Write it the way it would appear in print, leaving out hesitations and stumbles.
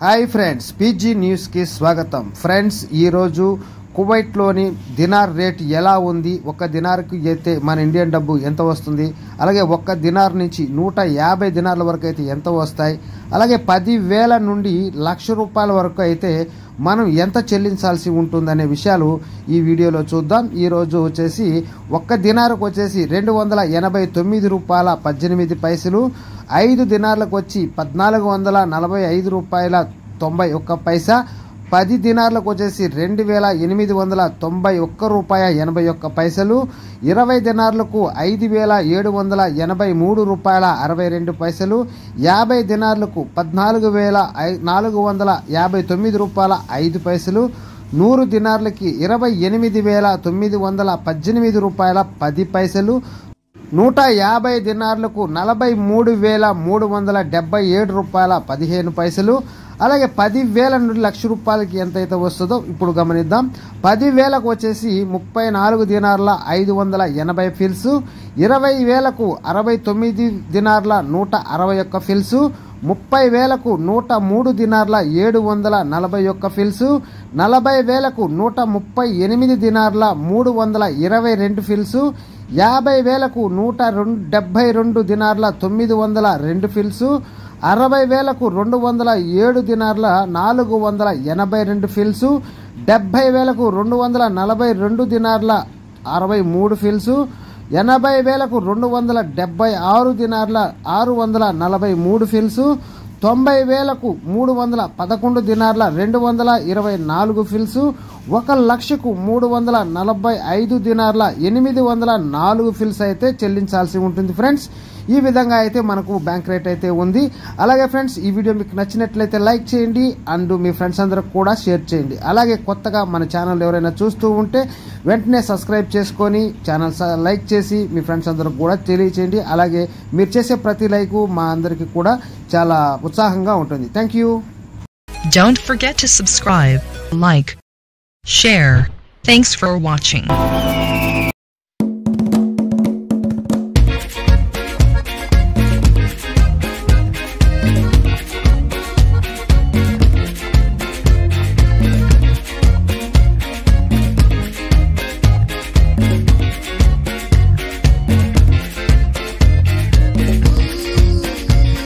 Hi friends PG news की स्वागतम। Friends Kuwait లోని దినార్ రేట్ ఎలా ఉంది, ఒక దినార్కి అయితే మన ఇండియన్ డబ్బు ఎంత వస్తుంది, అలాగే ఒక దినార్ నుంచి 150 దినార్ల వరకు అయితే ఎంత వస్తాయి, అలాగే 10,000 నుండి లక్ష రూపాయల వరకు అయితే మనం ఎంత చెల్లించాల్సి ఉంటుందనే విషయాలు ఈ వీడియోలో చూద్దాం। ఈ రోజు వచ్చేసి ఒక దినార్కు వచ్చేసి 289 రూపాయల 18 పైసలు, 5 దినార్లకు వచ్చి 1445 రూపాయల 91 పైసా, 10 దినార్లకు వచ్చేసి 2891 రూపాయ 81 పైసలు, 20 దినార్లకు 5783 రూపాయల 62 పైసలు, 50 దినార్లకు 14459 రూపాయల 5 పైసలు, 100 దినార్లకి 28918 రూపాయల 10 పైసలు, 150 దినార్లకు 43377 రూపాయల 15 పైసలు, అలాగే 10,000 నుండి లక్ష రూపాయలకి ఎంత అయితే వస్తుందో ఇప్పుడు గమనిద్దాం। 10,000కు వచ్చేసి 34 దినార్ల 580 ఫిల్స్, 20,000కు 69 దినార్ల 161 ఫిల్స్, 30,000కు 103 దినార్ల 741 ఫిల్స్, 40,000కు 138 దినార్ల 322 ఫిల్స్, 50,000కు 172 దినార్ల 902 ఫిల్స్, 60,000కు 207 దినార్ల 482 ఫిల్స్, 70,000కు 242 దినార్ల 63 ఫిల్స్, 80,000కు 276 దినార్ల 643 ఫిల్స్, 90,000కు 311 దినార్ల 224 ఫిల్స్, 1,00,000కు 345 దినార్ల 804 ఫిల్స్ అయితే చెల్లించాల్సి ఉంటుంది ఫ్రెండ్స్। ఈ విధంగా అయితే మనకు బ్యాంక్ రేట్ అయితే ఉంది। అలాగే ఫ్రెండ్స్ ఈ వీడియో మీకు నచ్చినట్లయితే లైక్ చేయండి అండ్ మీ ఫ్రెండ్స్ అందరికి కూడా షేర్ చేయండి। అలాగే కొత్తగా మన ఛానల్ ఎవరైనా చూస్తూ ఉంటే వెంటనే సబ్స్క్రైబ్ చేసుకొని ఛానల్ లైక్ చేసి మీ ఫ్రెండ్స్ అందరికి కూడా తెలియచేయండి। అలాగే మీరు చేసే ప్రతి లైక్ మా అందరికి కూడా చాలా ఉత్సాహంగా ఉంటుంది। Thank you. Don't forget to subscribe, like, share. Thanks for watching.